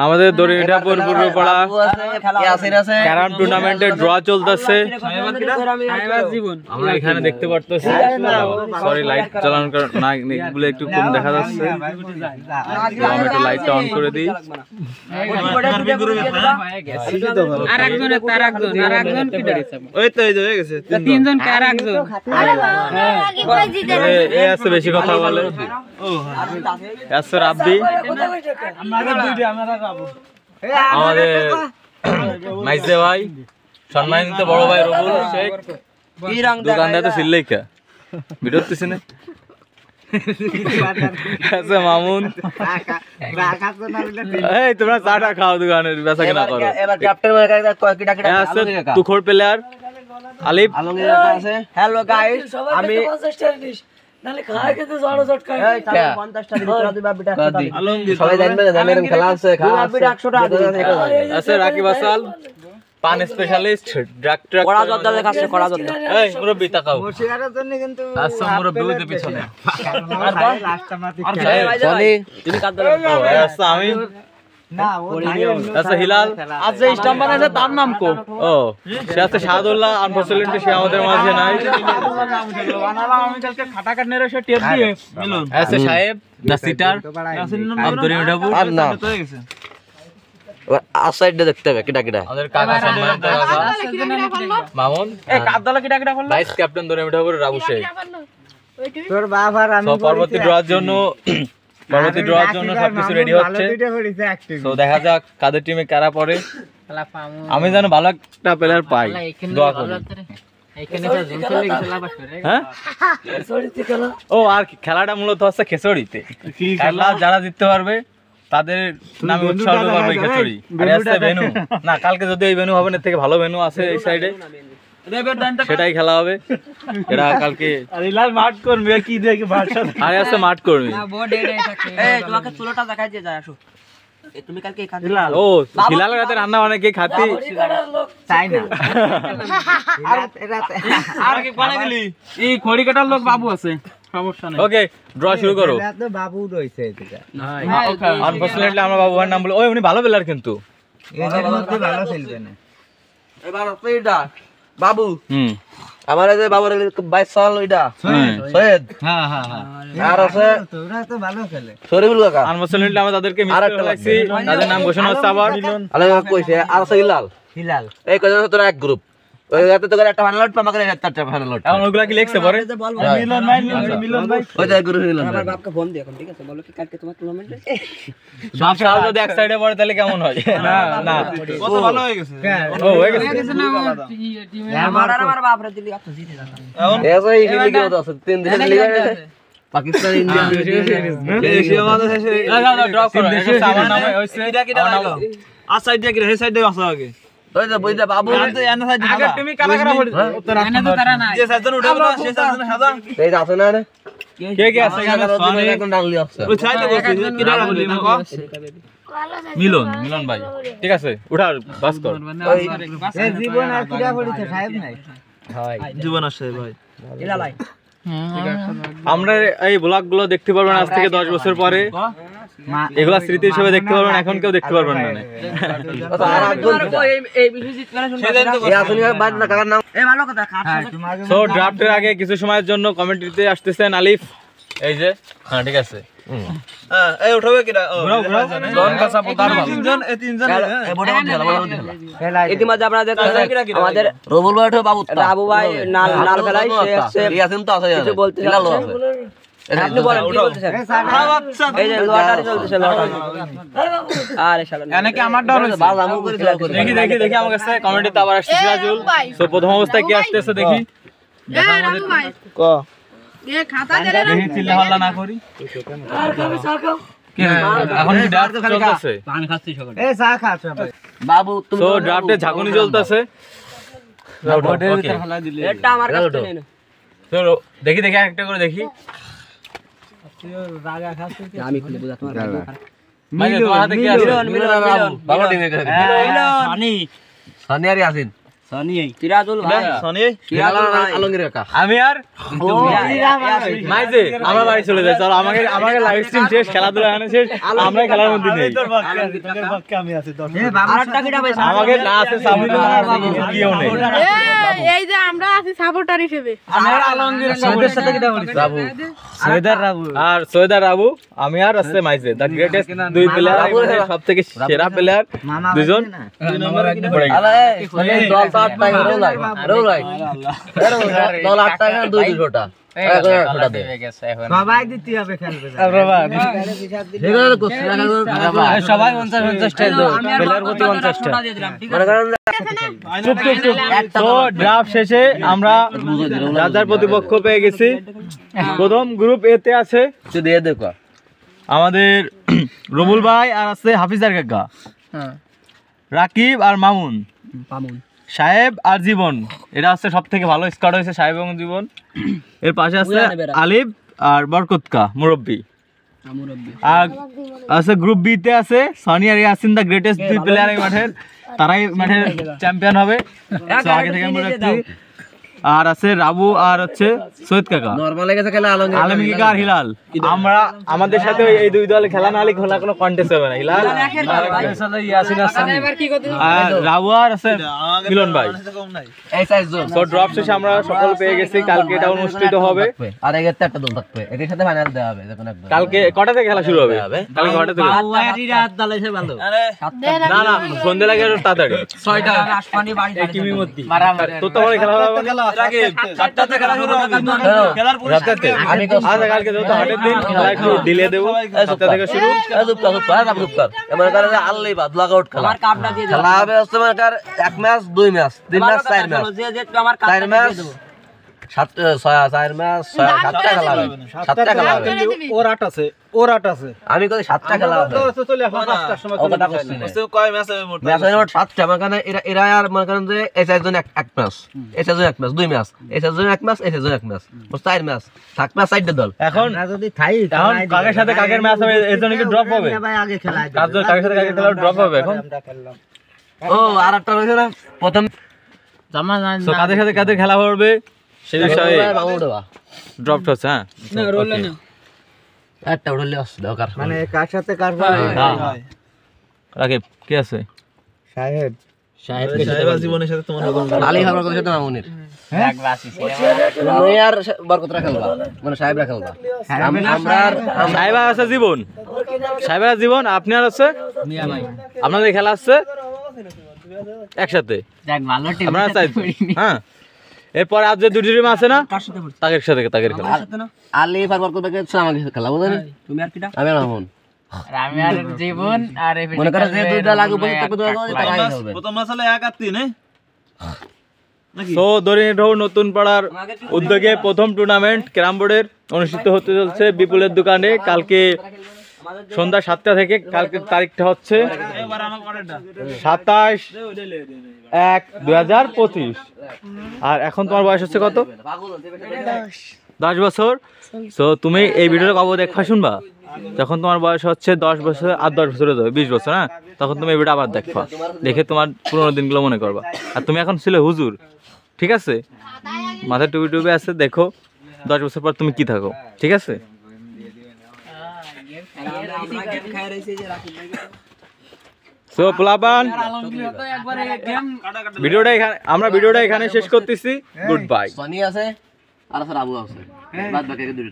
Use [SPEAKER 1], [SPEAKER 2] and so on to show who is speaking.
[SPEAKER 1] আমাদের দরিয়াপুর পূর্বপাড়া ক্যারাম টুর্নামেন্টের ড্র চলতেছে। আমরা এখানে দেখতে পারতেছি, সরি লাইট চালানোর না বলে একটু কম দেখা যাচ্ছে। আমি একটু লাইটটা অন করে দিই। বেশি কথা বলে রাব্বি, আমাদের মাইজে ভাই, সম্মানিত বড় ভাই রবুল শেখ, দোকানদার তো সিল্লেখা ভিডিও দিচ্ছে না মামুন। এই তোমরা চাটা খাও, দোকানের বেচা কেনা করো। তুখোর প্লেয়ার আলিফ।
[SPEAKER 2] হ্যালো গাইস, আমি
[SPEAKER 1] রাকিব আসাল, পান স্পেশালিস্ট, আমি হিলাল। আচ্ছা স্টাম্প বানাইছে, তার নাম কো? ও সে আছে শাহাদুল্লাহ, আনফরচুনেটলি সে আমাদের মাঝে নাই। আছে সাহেব দা সিটার, আব্দুল মিঠাপুর।
[SPEAKER 2] আউটসাইডে দেখতে হবে কিটা কিটা।
[SPEAKER 1] আমাদের কাকা সম্মানিত কাকা মামুন, এই কাদলা কিটা কিটা বললো, ভাইস ক্যাপ্টেন দরিয়া মিঠাপুর রাবু শেখ। তোর বাবা আর আমি পরবর্তী ড্রর জন্য সবকিছু রেডি হচ্ছে। তো দেখা যাক কাদের টিমে কারা পড়ে। আমি যেন ভালো একটা প্লেয়ার পাই, দোয়া করি। ও আর খেলাটা মূলত হচ্ছে খেচড়িতে। খেলা যারা জিততে পারবে তাদের নামে উৎসর্গ করবে খেচড়ি। ভেনু না, কালকে যদি এই ভেনু হবে, এর থেকে ভালো ভেনু আছে এই সাইডে, সেটাই খেলা হবে। এটা কালকে মাঠ করবে কি দেখে আরে আছে মাঠ করবে।
[SPEAKER 2] তোমাকে চুলোটা দেখাই দিয়ে যায়, আসো। তুমি কালকে
[SPEAKER 1] ও হিলাল রাতে রান্না অনেকে খাতি চাই না। আর কি কোনে গেলি? এই খড়ি কাটার লোক বাবু আছে, সমস্যা নাই। ওকে ড্র শুরু করো। তো বাবু রইছে এদিকে। আনফরচুনেটলি আমরা বাবু ভাইয়ের নাম বলে, ওই উনি ভালো প্লেয়ার কিন্তু এর মধ্যে ভালো খেলবে না।
[SPEAKER 2] এবার ওইটা বাবু, আমার এই যে বাবার 22 সাল ওইটা সৈয়দ। হ্যাঁ হ্যাঁ হ্যাঁ, আর আছে তোরা তো ভালো খেলে শরীফুল কাকা।
[SPEAKER 1] আনফরচুনেটলি আমরা তাদেরকে মিস করে লাগছি, তাদের নাম ঘোষণা হচ্ছে আবার।
[SPEAKER 2] আলাদা কইছে আর আছে হিলাল। এই কয়জন তোরা এক গ্রুপ, ওই রাতে তো একটা ফাইনাল লট আমাকে একটা ফাইনাল লট।
[SPEAKER 1] এখন ওগুলা কি লিখছে পরে? মিলন ভাই
[SPEAKER 2] ওই যে গ্রুপ হিলাল।
[SPEAKER 3] আমার বাপকে ফোন দিও এখন, ঠিক আছে? বলো কি কালকে তোমার টুর্নামেন্টে
[SPEAKER 1] সব সাল যদি এক সাইডে পড়ে তাহলে কেমন হয়? না না কত ভালো হয়ে গেছে। ও হয়ে গেছে না,
[SPEAKER 3] আমার বাপরে দিলি আপনি জিতে যান।
[SPEAKER 2] এখন এসে এই লিগে আছে, তিন দেশের লিগে পাকিস্তান, ইন্ডিয়া, এশিয়া মাঝে শেষে
[SPEAKER 1] ড্রপ করো। আমার নাম হইছে কিটা হলো আর সাইডে কি হে সাইডে আসা আগে।
[SPEAKER 2] ওই যে বইদা বাবু
[SPEAKER 1] আগে তুমি কারা কারা পড়ে এনে তো তারা নাই, যে সাইজন উঠাবো না সে সাইজন সাদা
[SPEAKER 2] এই আছে না রে,
[SPEAKER 1] কে আছে এখানে? সোনি
[SPEAKER 2] এখন ডাংলি আছে,
[SPEAKER 1] ওই সাইডে বসে কিটা বলি না কো মিলন ভাই, ঠিক আছে উঠা বাস কর।
[SPEAKER 2] এই জীবন আর কিটা পড়িছে সাহেব নাই,
[SPEAKER 1] ভাই
[SPEAKER 2] জীবন আসে ভাই।
[SPEAKER 3] ইলালাই
[SPEAKER 1] আমরা এই ব্লগগুলো দেখতে পারবেন আজ থেকে 10 বছর পরে, এগুলা স্মৃতি হিসেবে দেখতে পারবেন, এখন কেউ দেখতে পারবেন না। সো ড্রাফটের আগে কিছু সময়ের জন্য কমেন্ট্রিতে আসতেছেন আলিফ, এই যে হ্যাঁ ঠিক আছে।
[SPEAKER 2] এই উঠাবে কিটা
[SPEAKER 1] জন কাঁচা পোতার ভালো
[SPEAKER 2] তিনজন, এই তিনজন এই বড় খেলা।
[SPEAKER 3] ইতিমধ্যে আপনারা দেখতেছেন আমাদের
[SPEAKER 2] রবুল ভাই ওঠে, বাবু
[SPEAKER 3] রাবু ভাই নাল খেলাই সে আছে,
[SPEAKER 2] ইয়াসিন তো আছে,
[SPEAKER 3] কিছু বলতে
[SPEAKER 2] হিলাল আছে।
[SPEAKER 3] আপনি বলেন কি বলতেছেন? এই যে লটারি চলতেছে, লটারি। আরে শালা
[SPEAKER 1] এনে কি আমার ডর হইছে?
[SPEAKER 2] বাল আমু করে খেলা করে।
[SPEAKER 1] দেখি আমার কাছে কমেন্টে আবার আসছে সিরাজুল। সো প্রথম অবস্থায় কি আসতেছে দেখি।
[SPEAKER 4] রাবু ভাই
[SPEAKER 2] ক
[SPEAKER 4] এ খাতা দিলে না,
[SPEAKER 1] দেখি চিল্লা হাল্লা না করি। এখন কি ড্রাফট চলতেছে?
[SPEAKER 3] পান খাচ্ছি সকালে।
[SPEAKER 2] এই চা খাচ্ছ ভাই বাবু, তুমি
[SPEAKER 1] সো ড্রাফটে ঝাঁকুনি চলতেছে।
[SPEAKER 3] এটা আমার কাছে নেই না,
[SPEAKER 1] চলো দেখি একটা করে দেখি।
[SPEAKER 3] আমি খুলে বুঝা তোমার
[SPEAKER 1] মানে তোমার হাতে কি আছে?
[SPEAKER 2] ভালো টিমে করে
[SPEAKER 3] মিলন
[SPEAKER 2] সানি আর ইয়াসিন
[SPEAKER 3] সিরাজুল ভাই
[SPEAKER 2] আলমগীর কাকা
[SPEAKER 1] আমি আর মাইজে আমার বাড়ি চলে যায়। চলো আমাকে আমাকে লাইভ স্ট্রিম শেষ, খেলাধুলা এখানে শেষ, আমরা খেলার মধ্যে নেই। আমাকে না আছে সামনে কিও নেই।
[SPEAKER 4] এই যে আমরা আছি সাপোর্টার হিসেবে।
[SPEAKER 1] আর সৈয়দার রাবু, আমি আর আছে মাইজে, দ্য গ্রেটেস্ট দুই প্লেয়ার, সব থেকে সেরা প্লেয়ার দুজন।
[SPEAKER 2] দল তো 8টা রোলাই দল 8টা এখানে 2-2টা
[SPEAKER 3] সবাই দিতে হবে খেলবে
[SPEAKER 1] সবাই 50-50 প্লেয়ার প্রতি 50টা। তো ড্রাফট শেষে আমরা যার যার প্রতিপক্ষ পেয়ে গেছি। প্রথম গ্রুপ এ তে আছে
[SPEAKER 2] দিয়ে দেখো
[SPEAKER 1] আমাদের রবুল ভাই, আর আছে হাফিজার কাকা, রাকিব আর মামুন, সাহেব আর জীবন। এটা হচ্ছে সব থেকে ভালো স্কোয়াড হয়েছে, সাহেব এবং জীবন। এর পাশে আছে আলিফ আর বরকতকা মুরব্বী। আর আছে গ্রুপ বি তে আছে সনি আর ইয়াসিন, দা গ্রেটেস্ট দুই প্লেয়ার এই মাঠের, তারাই মাঠের চ্যাম্পিয়ন হবে, তো আগে থেকে আমরা রাখছি। আর আছে রাবু আর হচ্ছে সৈয়দ কাকা,
[SPEAKER 2] নরমাল গেছে খেলা
[SPEAKER 1] আলমগীর কাকা আর হিলাল। আমরা আমাদের সাথে এই দুই দল খেলা না হলে খেলা কোনো কন্টেস্ট হবে না। হিলাল আর রাবু আর আছে মিলন ভাই।
[SPEAKER 2] এই সাইজ জোন
[SPEAKER 1] তো ড্রপ শেষে আমরা সকল পেয়ে গেছি। কালকে এটা অনুষ্ঠিত হবে।
[SPEAKER 2] আর এর একটা দল থাকবে, এর সাথে ফাইনাল দেওয়া হবে যখন একবার।
[SPEAKER 1] কালকে কটা থেকে খেলা শুরু হবে? কালকে কটা থেকে? না না, সন্ধ্যে লাগে আরো তাড়াতাড়ি 6টা। তো তোমার খেলা হবে না? রাতে আমি আজ কালকে যেহেতু হাটের দিন, খেলা একটু ডিলে দেবো। 7টা থেকে শুরু।
[SPEAKER 2] মনে করেন যে আল্লাহ বাদ লাগাউট খেলা খেলা হবে হচ্ছে মনে কর 1 match 2 match 3 match 4 match 4 match 7টা খেলা হবে। 7টা খেলা হবে।
[SPEAKER 3] ওর 8 আছে, ওর 8 আছে।
[SPEAKER 2] আমি কই 7টা খেলা হবে।
[SPEAKER 3] চলে এখন 5টার সময়
[SPEAKER 2] ও কথা কইছি না। কয় ম্যাচ হবে মোট? ম্যাচ হবে মোট 7টা। মানে কারণে এরা আর মনে করেন যে এই চারজন এক ম্যাচ, এই চারজন এক ম্যাচ 2 ম্যাচ, এই চারজন এক ম্যাচ, এই চারজন এক ম্যাচ, মোট 4 ম্যাচ। থাকবে 4টা দল।
[SPEAKER 1] এখন
[SPEAKER 3] যদি থাই
[SPEAKER 1] এখন কাকের সাথে কাকের ম্যাচ হবে, এর জন্য কি ড্রপ হবে?
[SPEAKER 3] ভাই আগে খেলা
[SPEAKER 1] কাকের সাথে কাকের খেলা ড্রপ হবে এখন।
[SPEAKER 2] ও আর একটা রয়েছে না প্রথম
[SPEAKER 1] তো কাদের সাথে কাদের খেলা হবে সেই বিষয়ে ড্রপ হচ্ছে। হ্যাঁ,
[SPEAKER 2] একটা উড়লে দরকার
[SPEAKER 3] মানে কার সাথে কার ভাই?
[SPEAKER 1] রাকিব কে আছে?
[SPEAKER 3] সাহেব
[SPEAKER 2] জীবনের সাথে তোমার আলী হাবার কথা সাথে মামুনের তুমি আর বরকতরা খেলবা, মানে সাহেবরা খেলবা। আমরা
[SPEAKER 1] সাহেবা আছে জীবন, সাহেবা জীবন, আপনি আর আছে আপনাদের খেলা আছে একসাথে। আপনারা চাইছেন, হ্যাঁ। এরপর আজ যে দুটি টিম আছে না, তাদের সাথে তাদের খেলা।
[SPEAKER 2] আলী হাবার কথা আমাকে খেলা বুঝলেন? তুমি আর কিটা? আমি মামুন,
[SPEAKER 3] আমি আর জীবন আর
[SPEAKER 2] মনে করে যে দুইটা লাগু বসে থাকবে তারাই খেলবে।
[SPEAKER 5] প্রথম ম্যাচ হলো 1 আর 3
[SPEAKER 1] তো দরিদ্র নতুন পাড়ার উদ্যোগে প্রথম টুর্নামেন্ট ক্যারাম বোর্ডের অনুষ্ঠিত হতে চলছে বিপুলের দোকানে। কালকে সন্ধ্যা 7টা থেকে। কালকে তারিখটা হচ্ছে 27/1/2025। আর এখন তোমার বয়স হচ্ছে কত? 10 বছর। তো তুমি এই ভিডিওটা কবে দেখা শুনবা? যখন তোমার বয়স হচ্ছে 10 বছর, আর 10 বছরে যাবে 20 বছর, হ্যাঁ, তখন তুমি এই ভিডিও আবার দেখবা, দেখে তোমার পুরোনো দিনগুলো মনে করবা। আর তুমি এখন ছিলে হুজুর, ঠিক আছে? মাথায় টুপি টুপি আছে, দেখো 10 বছর পর তুমি কি থাকো, ঠিক আছে? সো প্লাবান, আমরা ভিডিওটা এখানে শেষ করতেছি। Good bye.
[SPEAKER 2] সনি আছে আর আছে রাবু আছে, বাদ বাকি দুটো